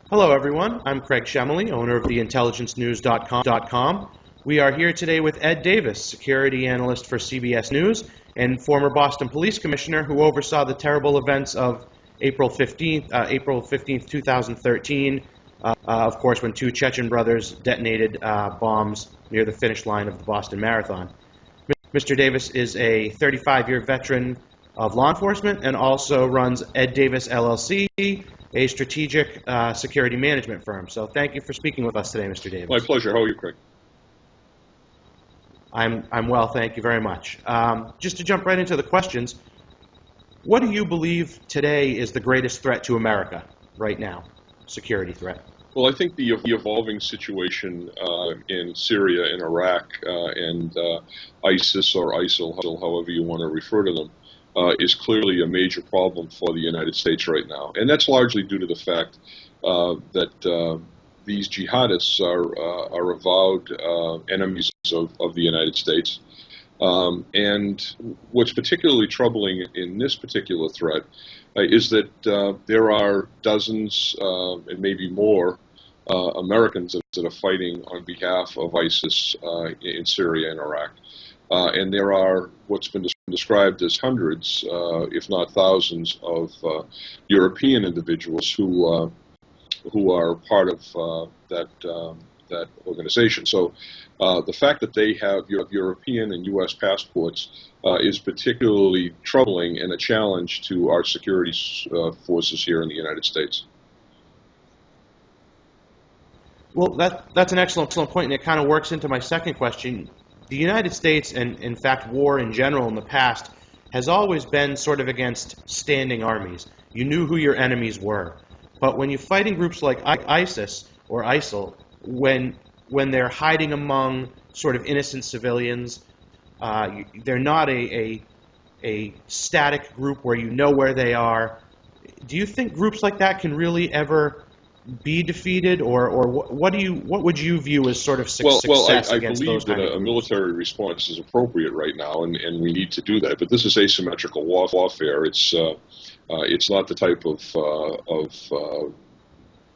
Hello, everyone. I'm Craig Shemley, owner of theintelligencenews.com. We are here today with Ed Davis, security analyst for CBS News and former Boston Police Commissioner who oversaw the terrible events of April 15th, 2013, of course, when two Chechen brothers detonated bombs near the finish line of the Boston Marathon. Mr. Davis is a 35-year veteran of law enforcement and also runs Ed Davis LLC, a strategic security management firm. So thank you for speaking with us today, Mr. Davis. My pleasure. How are you, Craig? I'm well, thank you very much. Just to jump right into the questions, what do you believe today is the greatest threat to America right now, security threat? Well, I think the evolving situation in Syria and Iraq and ISIS or ISIL, however you want to refer to them, is clearly a major problem for the United States right now. And that's largely due to the fact that these jihadists are avowed enemies of the United States. And what's particularly troubling in this particular threat is that there are dozens and maybe more Americans that are fighting on behalf of ISIS in Syria and Iraq. And there are what's been described as hundreds, if not thousands, of European individuals who are part of that organization. So the fact that they have European and U.S. passports is particularly troubling and a challenge to our security forces here in the United States. Well, that's an excellent point, and it kind of works into my second question. The United States, and in fact war in general in the past, has always been sort of against standing armies. You knew who your enemies were. But when you fight in groups like ISIS or ISIL, when they're hiding among sort of innocent civilians, they're not a static group where you know where they are. Do you think groups like that can really ever be defeated, or what would you view as sort of success I against those believe kind that of a groups? military response is appropriate right now, and we need to do that. But this is asymmetrical warfare. It's not the type of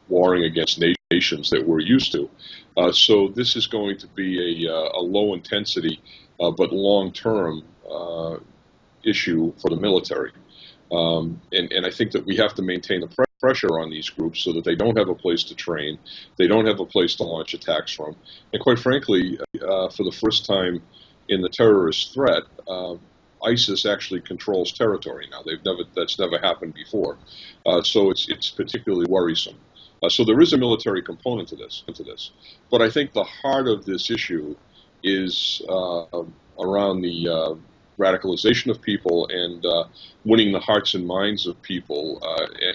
warring against nations that we're used to. So this is going to be a low intensity but long-term issue for the military. And I think that we have to maintain the pressure on these groups so that they don't have a place to train, they don't have a place to launch attacks from. And quite frankly, for the first time in the terrorist threat, ISIS actually controls territory now. That's never happened before. So it's particularly worrisome. So there is a military component to this. But I think the heart of this issue is around the radicalization of people and winning the hearts and minds of people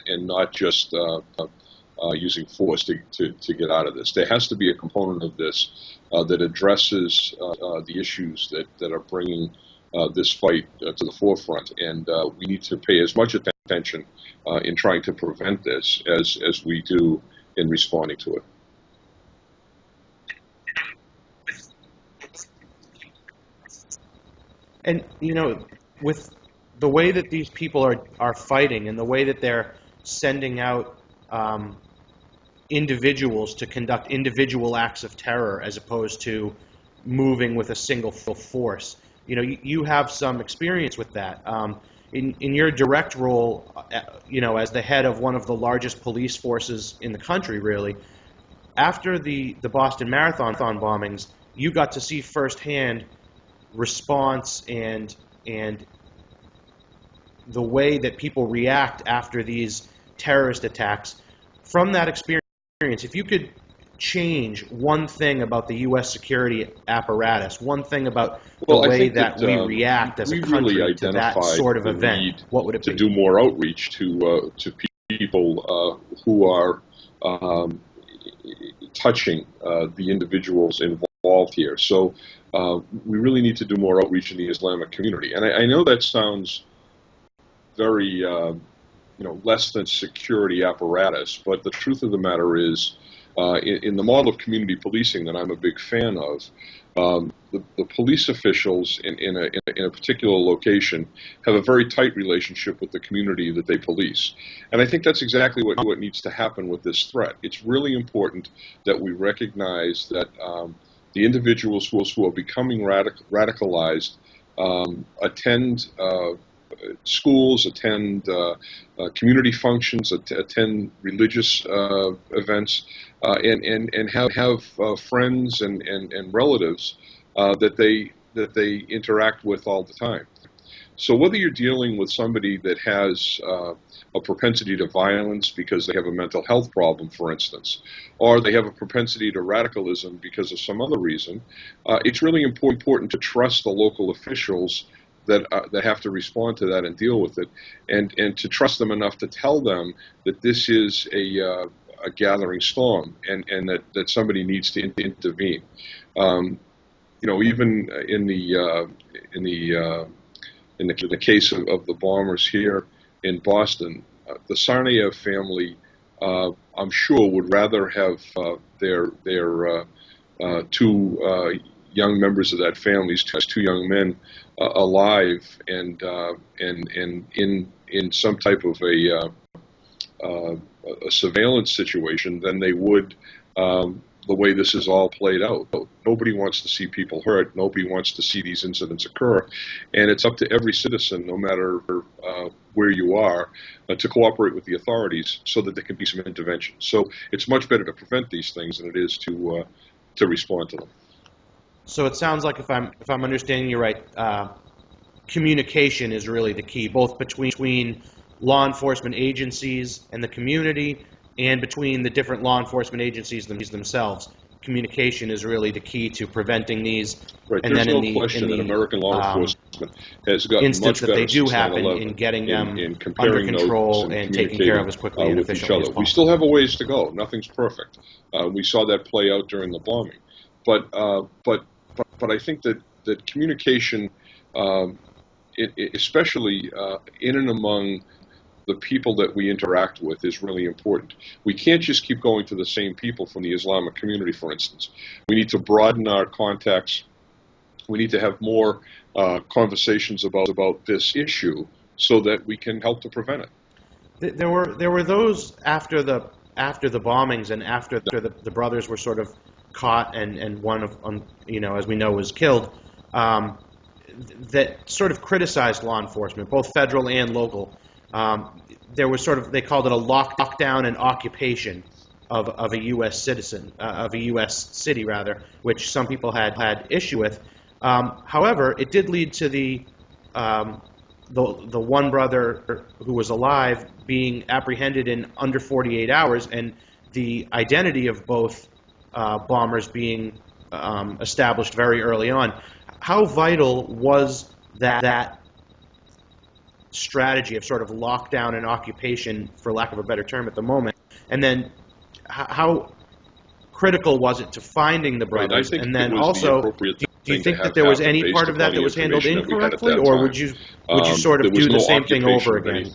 and not just using force to get out of this. There has to be a component of this that addresses the issues that are bringing this fight to the forefront, and we need to pay as much attention in trying to prevent this as we do in responding to it. And with the way that these people are fighting and the way that they're sending out individuals to conduct individual acts of terror as opposed to moving with a single force, you have some experience with that. In your direct role, as the head of one of the largest police forces in the country, really, after the Boston Marathon bombings, you got to see firsthand response and the way that people react after these terrorist attacks. From that experience, if you could change one thing about the U.S. security apparatus, one thing about the way that we react as a country to that sort of event, what would it be? To do more outreach to people who are touching the individuals involved here. So we really need to do more outreach in the Islamic community. And I know that sounds very less than security apparatus, but the truth of the matter is In the model of community policing that I'm a big fan of, the police officials in a particular location have a very tight relationship with the community that they police. And I think that's exactly what needs to happen with this threat. It's really important that we recognize that the individuals who are becoming radicalized attend schools, attend community functions, attend religious events, and have friends and relatives that they interact with all the time. So whether you're dealing with somebody that has a propensity to violence because they have a mental health problem, for instance, or they have a propensity to radicalism because of some other reason, it's really important to trust the local officials that have to respond to that and deal with it, and to trust them enough to tell them that this is a gathering storm, and that somebody needs to intervene. Even in the case of the bombers here in Boston, the Tsarnaev family, I'm sure, would rather have their two young members of that family, two young men, alive and in some type of a surveillance situation than they would the way this is all played out. Nobody wants to see people hurt. Nobody wants to see these incidents occur. And it's up to every citizen, no matter where you are, to cooperate with the authorities so that there can be some intervention. So it's much better to prevent these things than it is to respond to them. So it sounds like, if I'm understanding you right, communication is really the key, both between law enforcement agencies and the community, and between the different law enforcement agencies themselves. Communication is really the key to preventing these. Right. And There's then no question that American law enforcement has gotten instance much that better they do since happen 9/11 in getting them in under comparing notes control and taken care of as quickly and with each efficiently as other. We possible. still have a ways to go. Nothing's perfect. We saw that play out during the bombing, but I think that communication, especially in and among the people that we interact with, is really important. We can't just keep going to the same people from the Islamic community, for instance. We need to broaden our contacts. We need to have more conversations about this issue so that we can help to prevent it. There were those after the bombings and after the brothers were sort of caught and one of as we know, was killed, that sort of criticized law enforcement, both federal and local. There was they called it a lockdown and occupation of a U.S. citizen, of a U.S. city rather, which some people had issue with. However, it did lead to the one brother who was alive being apprehended in under 48 hours, and the identity of both bombers being established very early on. How vital was that strategy of sort of lockdown and occupation, for lack of a better term at the moment? And then how critical was it to finding the brothers? Right, and then also, do you think that there was any part of that was handled incorrectly, or would you sort of do the same thing over again?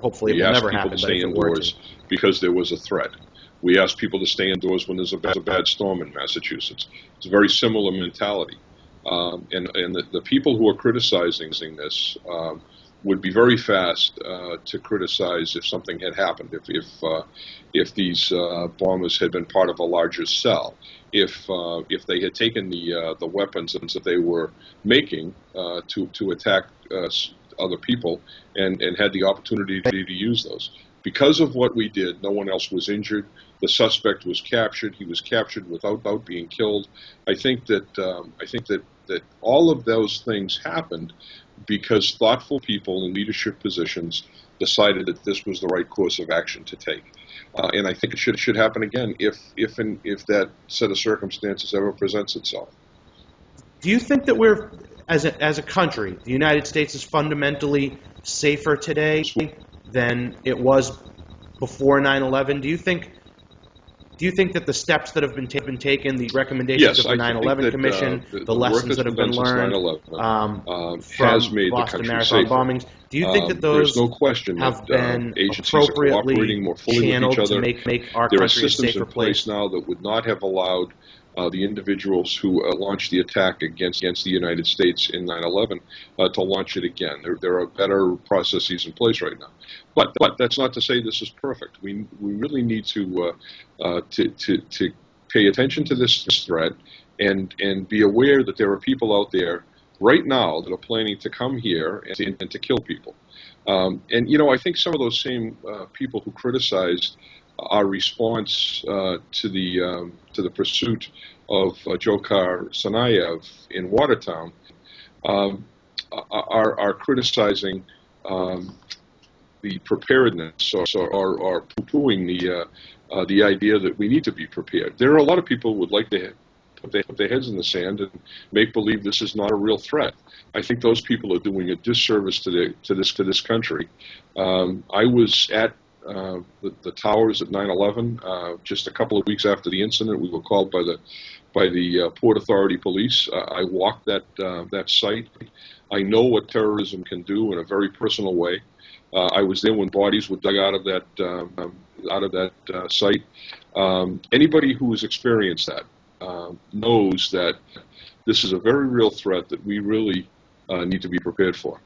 Hopefully it will never happen, but if it were to. Because there was a threat. We asked people to stay indoors when there's a bad storm in Massachusetts. It's a very similar mentality. And the people who are criticizing this would be very fast to criticize if something had happened, if these bombers had been part of a larger cell, if they had taken the weapons that they were making to attack other people and had the opportunity to use those. Because of what we did, no one else was injured. The suspect was captured. He was captured without being killed. I think that all of those things happened because thoughtful people in leadership positions decided that this was the right course of action to take. And I think it should happen again if that set of circumstances ever presents itself. Do you think that we're, as a country, the United States is fundamentally safer today than it was before 9/11? Do you think Do you think that the steps that have been taken, the recommendations Yes, of the I 9/11 think that Commission, the the work lessons that's that have been been done since learned 9/11 from has made the Boston country Marathon safer. bombings, do you think that There's those no question have that been agencies are appropriately cooperating more fully with each channeled to other. make our There are country a systems safer in place place? now that would not have allowed the individuals who launched the attack against the United States in 9/11 to launch it again. There are better processes in place right now. But that's not to say this is perfect. We really need to pay attention to this threat and be aware that there are people out there right now that are planning to come here and to kill people. And I think some of those same people who criticized our response to the pursuit of Dzhokhar Tsarnaev in Watertown are criticizing the preparedness or poo-pooing the idea that we need to be prepared. There are a lot of people who would like to put their heads in the sand and make believe this is not a real threat. I think those people are doing a disservice to this country. I was at the towers at 9/11 just a couple of weeks after the incident. We were called by the Port Authority police. I walked that site. I know what terrorism can do in a very personal way. I was there when bodies were dug out of that site. Anybody who has experienced that knows that this is a very real threat that we really need to be prepared for.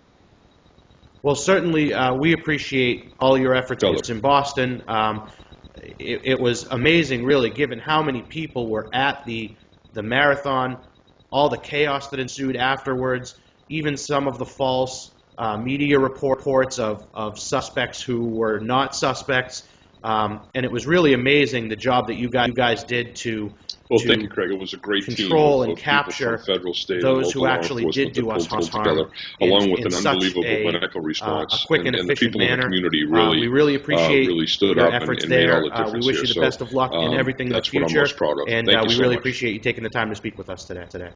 Well, certainly we appreciate all your efforts in Boston. It was amazing, really, given how many people were at the marathon, all the chaos that ensued afterwards, even some of the false media reports of suspects who were not suspects. And it was really amazing the job that you guys did to Thank you, Craig. It was a great control team and of people from capture federal, state, and those who local law actually did enforcement do that us pulled harm together, along with in an such unbelievable medical a response. quick and And the efficient people in the manner. community We really appreciate really stood your up efforts and made all there. the difference We wish here. you the So best of luck in everything in the that's what I'm future, most proud of. and Thank you we so really much. appreciate you taking the time to speak with us today.